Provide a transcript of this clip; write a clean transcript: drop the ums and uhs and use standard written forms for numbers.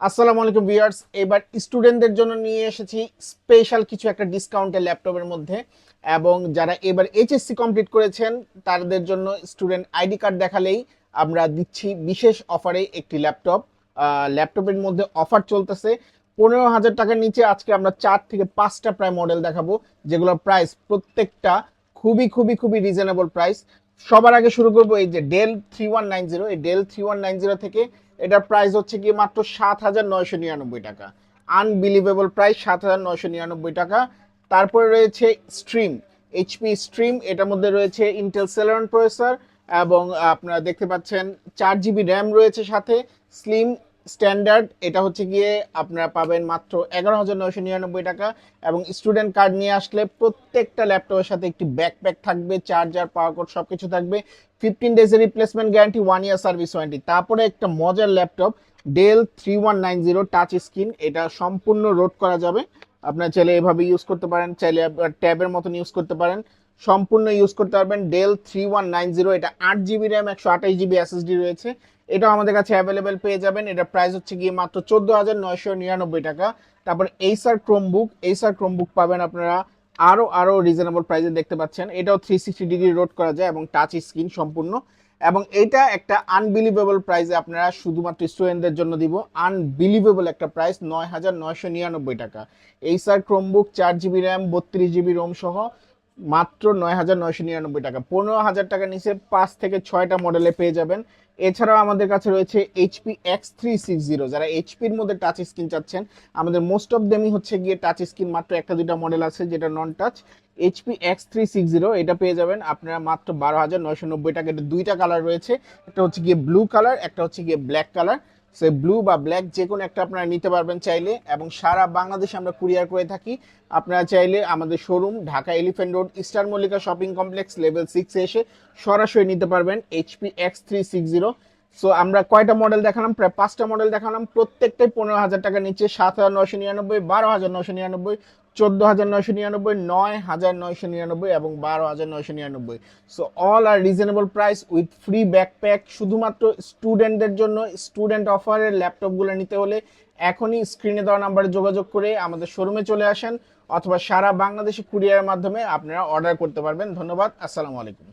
আসসালামু আলাইকুম ভিউয়ার্স, এবার স্টুডেন্টদের জন্য নিয়ে এসেছি স্পেশাল কিছু একটা ডিসকাউন্টের ল্যাপটপের মধ্যে। এবং যারা এবার এইচএসসি কমপ্লিট করেছেন তাদের জন্য স্টুডেন্ট আইডি কার্ড দেখালেই আমরা দিচ্ছি বিশেষ অফারে একটি ল্যাপটপ। ল্যাপটপের মধ্যে অফার চলতেছে 15,000 টাকার নিচে। আজকে আমরা 4 থেকে 5টা প্রায় মডেল দেখাবো, যেগুলোর প্রাইস প্রত্যেকটা খুবই খুবই খুবই রিজনেবল প্রাইস। সবার আগে শুরু করবো এই যে ডেল 3190। এই ডেল 3190 থেকে এটার প্রাইস হচ্ছে কি মাত্র 7,999 টাকা। আনবিলিভেবল প্রাইস, 7,999 টাকা। তারপরে রয়েছে স্ট্রিম, এইচপি স্ট্রিম। এটার মধ্যে রয়েছে ইন্টেল সেলেরন প্রসেসর এবং আপনারা দেখতে পাচ্ছেন 4 জিবি র্যাম রয়েছে সাথে। স্লিম স্ট্যান্ডার্ড, এটা হচ্ছে গিয়ে আপনারা পাবেন মাত্র 11,999 টাকা। এবং স্টুডেন্ট কার্ড নিয়ে আসলে প্রত্যেকটা ল্যাপটপের সাথে একটি ব্যাকপ্যাক থাকবে, চার্জার, পাওয়ার কোড সবকিছু থাকবে। 15 ডেজের replacement guarantee, 1 year service warranty. তারপরে একটা মজার ল্যাপটপ ডেল 3190 টাচ স্ক্রিন। এটা সম্পূর্ণ রোড করা যাবে, আপনার চাইলে এভাবে ইউজ করতে পারেন, চাইলে ট্যাবের মতন ইউজ করতে পারেন, সম্পূর্ণ ইউজ করতে পারবেন। ডেল 3190, এটা 8 জিবি র্যাম, 128 জিবি এসএসডি রয়েছে। এটাও আমাদের কাছে অ্যাভেলেবেল পেয়ে যাবেন। এটা প্রাইস হচ্ছে গিয়ে মাত্র 14,999 টাকা। তারপর এইসার ক্রোমবুক পাবেন আপনারা আরো আরো রিজনেবল প্রাইসে, দেখতে পাচ্ছেন। এটাও 360 ডিগ্রি রোড করা যায় এবং টাচ স্ক্রিন সম্পূর্ণ। এবং এটা একটা আনবিলিভেবল প্রাইসে আপনারা শুধুমাত্র স্টুডেন্টদের জন্য দিব। আনবিলিভেবল একটা প্রাইস, 9,999 টাকা। Acer Chromebook 4 GB RAM, 32 GB ROM সহ মাত্র 9,999 টাকা। 15,000 টাকার নিচে 5 থেকে 6টা মডেলে পেয়ে যাবেন। এছাড়াও আমাদের কাছে রয়েছে HP X360। যারা এইচপির মধ্যে টাচ স্ক্রিন চাচ্ছেন, আমাদের মোস্ট অফ দেমই হচ্ছে গিয়ে টাচ স্ক্রিন, মাত্র একটা দুইটা মডেল আছে যেটা নন টাচ। HP X360 এটা পেয়ে যাবেন আপনারা মাত্র 12,990 টাকা। এটা দুইটা কালার রয়েছে, একটা হচ্ছে গিয়ে ব্লু কালার, একটা হচ্ছে গিয়ে ব্ল্যাক কালার। সে ব্লু বা ব্ল্যাক যে কোনো একটা আপনারা নিতে পারবেন চাইলে। এবং সারা বাংলাদেশে আমরা কুরিয়ার করে থাকি। আপনারা চাইলে আমাদের showroom Dhaka Elephant Road, Eastern Mallika shopping complex, level 6-এ এসে সরাসরি নিতে পারবেন HP X360। সো আমরা কয়টা মডেল দেখালাম? প্রায় 5টা মডেল দেখালাম, প্রত্যেকটাই 15,000 টাকার নিচে। 7,999, 12,999, 14,999, 9,999 এবং 12,999। So all are reasonable price with free backpack. শুধুমাত্র স্টুডেন্টদের জন্য স্টুডেন্ট অফারের ল্যাপটপগুলো নিতে হলে এখনই স্ক্রিনে দেওয়া নাম্বারে যোগাযোগ করে আমাদের শোরুমে চলে আসেন, অথবা সারা বাংলাদেশে কুরিয়ারের মাধ্যমে আপনারা অর্ডার করতে পারবেন। ধন্যবাদ, আসসালামু আলাইকুম।